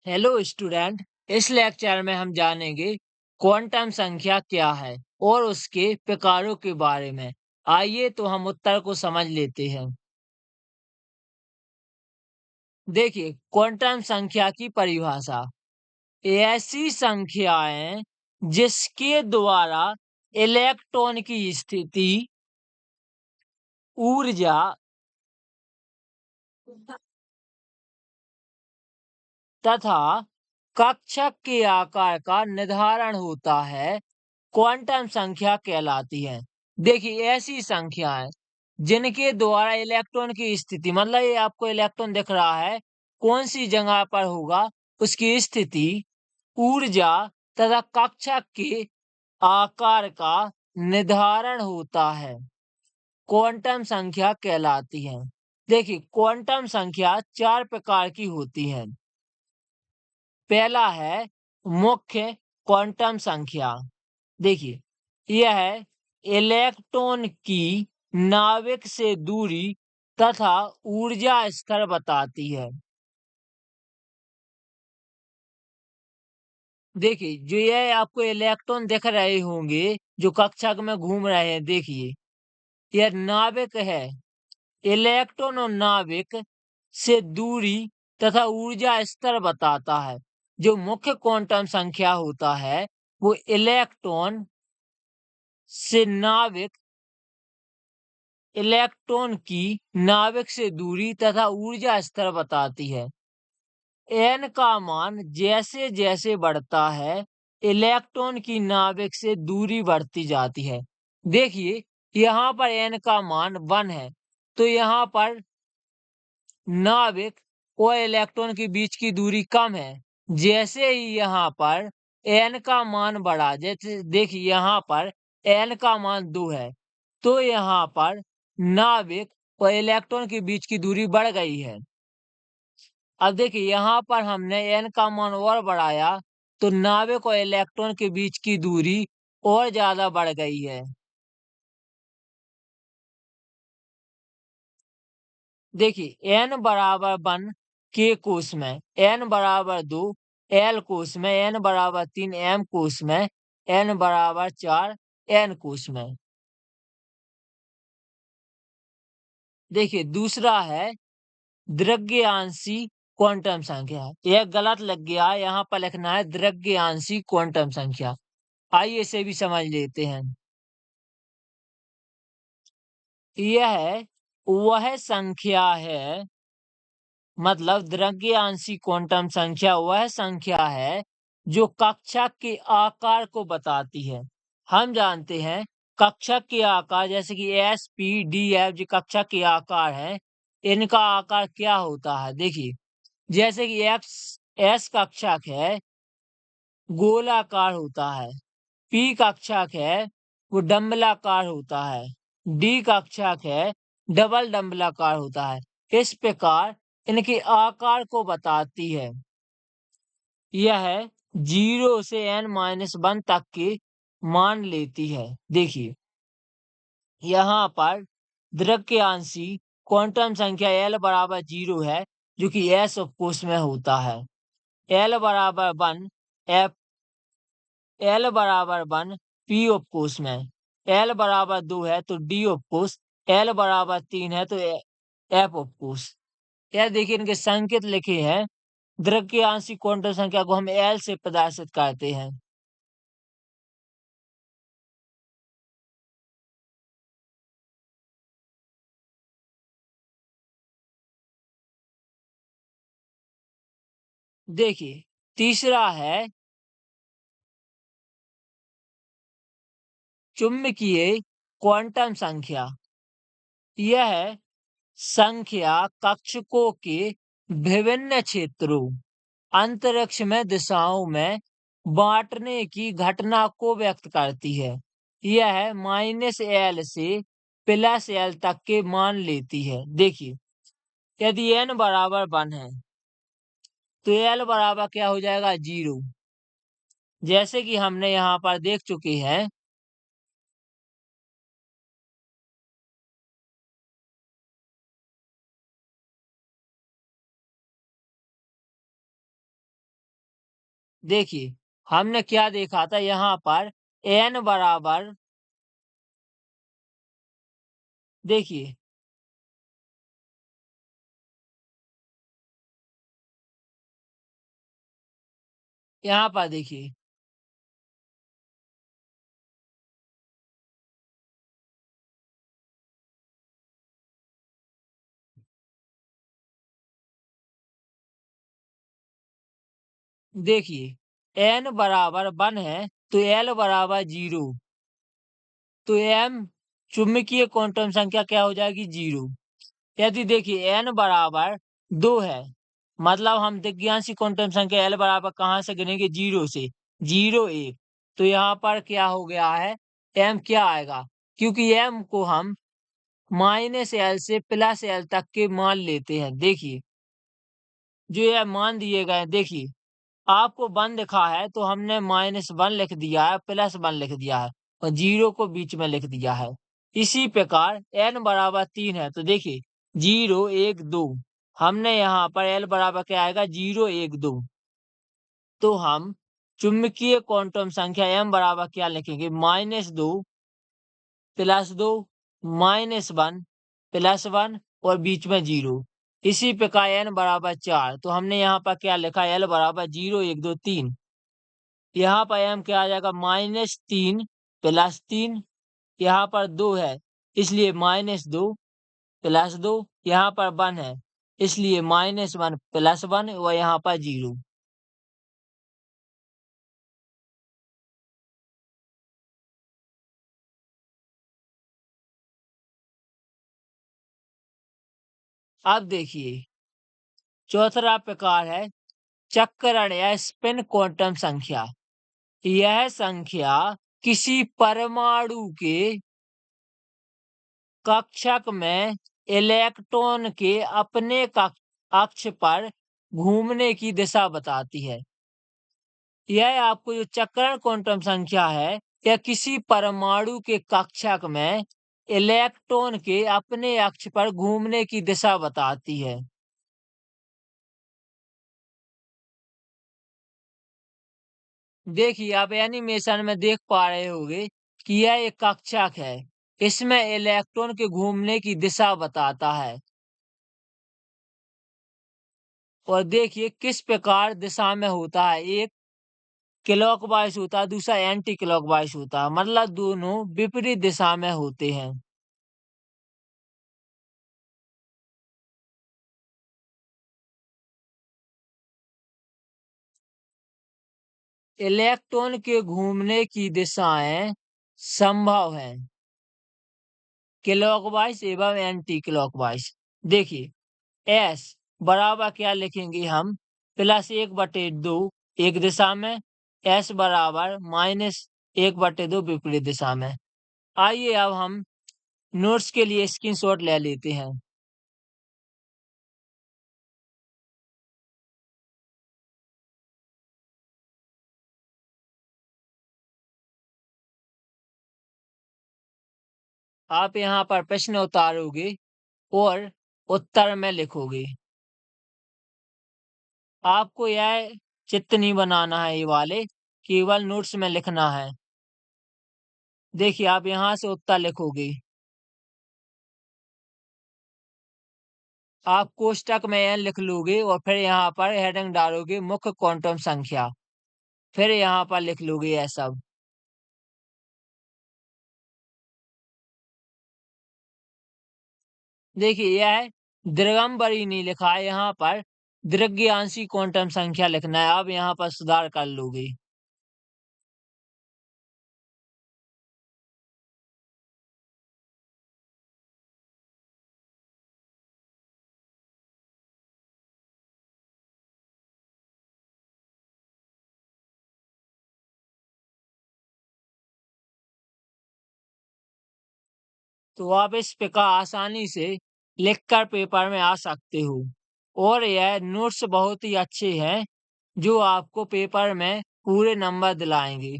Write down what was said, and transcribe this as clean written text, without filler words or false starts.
Hello student. इस lecture में हम जानेंगे क्वांटम संख्या क्या है और उसके प्रकारों के बारे में। आइए तो हम उत्तर को समझ लेते हैं। देखिए, क्वांटम संख्या की परिभाषा ऐसी संख्याएं जिसके द्वारा इलेक्ट्रॉन की स्थिति, ऊर्जा तथा कक्षक के आकार का निर्धारण होता है, क्वांटम संख्या कहलाती है। देखिए, ऐसी संख्याएं जिनके द्वारा इलेक्ट्रॉन की स्थिति, मतलब ये आपको इलेक्ट्रॉन दिख रहा है, कौन सी जगह पर होगा, उसकी स्थिति, ऊर्जा तथा कक्षक के आकार का निर्धारण होता है, क्वांटम संख्या कहलाती है। देखिए, क्वांटम संख्या चार प्रकार की होती है। पहला है मुख्य क्वांटम संख्या। देखिए, यह इलेक्ट्रॉन की नाभिक से दूरी तथा ऊर्जा स्तर बताती है। देखिए, जो यह आपको इलेक्ट्रॉन दिख रहे होंगे, जो कक्षक में घूम रहे हैं, देखिए यह नाभिक है। इलेक्ट्रॉन और नाभिक से दूरी तथा ऊर्जा स्तर बताता है। जो मुख्य क्वांटम संख्या होता है, वो इलेक्ट्रॉन से नाभिक इलेक्ट्रॉन की नाभिक से दूरी तथा ऊर्जा स्तर बताती है। n का मान जैसे जैसे बढ़ता है, इलेक्ट्रॉन की नाभिक से दूरी बढ़ती जाती है। देखिए, यहाँ पर n का मान 1 है, तो यहाँ पर नाभिक और इलेक्ट्रॉन के बीच की दूरी कम है। जैसे ही यहाँ पर n का मान बढ़ा, जैसे देखिए यहाँ पर n का मान 2 है, तो यहाँ पर नाभिक और इलेक्ट्रॉन के बीच की दूरी बढ़ गई है। अब देखिए, यहाँ पर हमने n का मान और बढ़ाया, तो नाभिक और इलेक्ट्रॉन के बीच की दूरी और ज्यादा बढ़ गई है। देखिए, n बराबर 1 k कोश में, n बराबर 2 l कोश में, n बराबर 3 m कोश में, n बराबर 4 n कोश में। देखिए, दूसरा है द्रव्यांशी क्वांटम संख्या। यह गलत लग गया, यहाँ पर लिखना है द्रव्यांशी क्वांटम संख्या। आइए इसे भी समझ लेते हैं। यह वह संख्या है, मतलब द्रव्यांशी क्वांटम संख्या वह संख्या है जो कक्षक के आकार को बताती है। हम जानते हैं कक्षक के आकार, जैसे कि एस पी डी एफ जो कक्षक के आकार है, इनका आकार क्या होता है। देखिए, जैसे कि एक्स एस कक्षक है, गोलाकार होता है। पी कक्षक है, वो डंबलाकार होता है। डी कक्षक है, डबल डंबलाकार होता है। इस प्रकार इनके आकार को बताती है। यह 0 से n-1 तक के मान लेती है। देखिए, यहाँ पर द्रव्यांशी क्वांटम संख्या l बराबर 0 है, जो कि s ऑफ कोर्स में होता है। l बराबर 1 f l बराबर 1 p ऑफ कोर्स में, l बराबर 2 है तो d ऑफ कोर्स, l बराबर 3 है तो f ऑफ कोर्स। यह देखिए, इनके संकेत लिखे हैं। द्रव्यांशी क्वांटम संख्या को हम L से प्रदर्शित करते हैं। देखिए, तीसरा है चुंबकीय क्वांटम संख्या। यह संख्या कक्षकों के विभिन्न क्षेत्रों, अंतरिक्ष में दिशाओं में बांटने की घटना को व्यक्त करती है। यह -L से +L तक के मान लेती है। देखिए, यदि n बराबर 1 है, तो L बराबर क्या हो जाएगा, 0। जैसे कि हमने यहाँ पर देख चुके हैं। देखिए, हमने क्या देखा था यहाँ पर n बराबर देखिए, यहाँ पर देखिए, देखिए n बराबर 1 है तो l बराबर 0 तो m चुंबकीय क्वांटम संख्या क्या हो जाएगी 0। यदि देखिए n बराबर 2 है मतलब हम दिव्यांशी क्वांटम संख्या l बराबर कहाँ से गिनेंगे 0 से 0 1 तो यहाँ पर क्या हो गया है m क्या आएगा क्योंकि m को हम -l से +l तक के मान लेते हैं। देखिए जो यह मान दिए गए हैं, देखिए आपको 1 लिखा है तो हमने -1 लिख दिया है, +1 लिख दिया है और 0 को बीच में लिख दिया है। इसी प्रकार n बराबर 3 है तो देखिए 0 1 2 हमने यहाँ पर l बराबर क्या आएगा 0 1 2 तो हम चुंबकीय क्वांटम संख्या m बराबर क्या लिखेंगे -2 +2 -1 +1 और बीच में 0। इसी प्रकार n बराबर 4 तो हमने यहाँ पर क्या लिखा l बराबर 0 1 2 3 यहाँ पर m क्या आ जाएगा -3 +3 यहाँ पर 2 है इसलिए -2 +2 यहाँ पर 1 है इसलिए -1 +1 और यहाँ पर 0। अब देखिए चौथा प्रकार है चक्रण या स्पिन क्वांटम संख्या। यह संख्या किसी परमाणु के कक्षक में इलेक्ट्रॉन के अपने अक्ष पर घूमने की दिशा बताती है। यह आपको जो चक्रण क्वांटम संख्या है यह किसी परमाणु के कक्षक में इलेक्ट्रॉन के अपने अक्ष पर घूमने की दिशा बताती है। देखिए आप एनिमेशन में देख पा रहे होंगे कि यह एक कक्षक है। इसमें इलेक्ट्रॉन के घूमने की दिशा बताता है और देखिए किस प्रकार दिशा में होता है। एक क्लॉकवाइज होता है दूसरा एंटी क्लॉकवाइज होता है मतलब दोनों विपरीत दिशा में होते हैं। इलेक्ट्रॉन के घूमने की दिशाएं संभव हैं क्लॉकवाइज एवं एंटी क्लॉकवाइज। देखिए एस बराबर क्या लिखेंगे हम +1/2 एक दिशा में एस बराबर -1/2 विपरीत दिशा में। आइए अब हम नोट्स के लिए स्क्रीनशॉट ले लेते हैं। आप यहाँ पर प्रश्न उतारोगे और उत्तर में लिखोगे। आपको यह चित्र नहीं बनाना है ये वाले केवल नोट्स में लिखना है। देखिए आप यहाँ से उत्तर लिखोगे। आप कोष्टक में n लिख लोगे और फिर यहाँ पर हेडिंग डालोगे मुख्य क्वांटम संख्या फिर यहाँ पर लिख लोगे यह सब। देखिए यह दिगंबरी नहीं लिखा है यहाँ पर द्रव्यांशी क्वांटम संख्या लिखना है। अब यहाँ पर सुधार कर लोगे। तो आप इस प्रकार आसानी से लिखकर पेपर में आ सकते हो और यह नोट्स बहुत ही अच्छे हैं जो आपको पेपर में पूरे नंबर दिलाएंगे।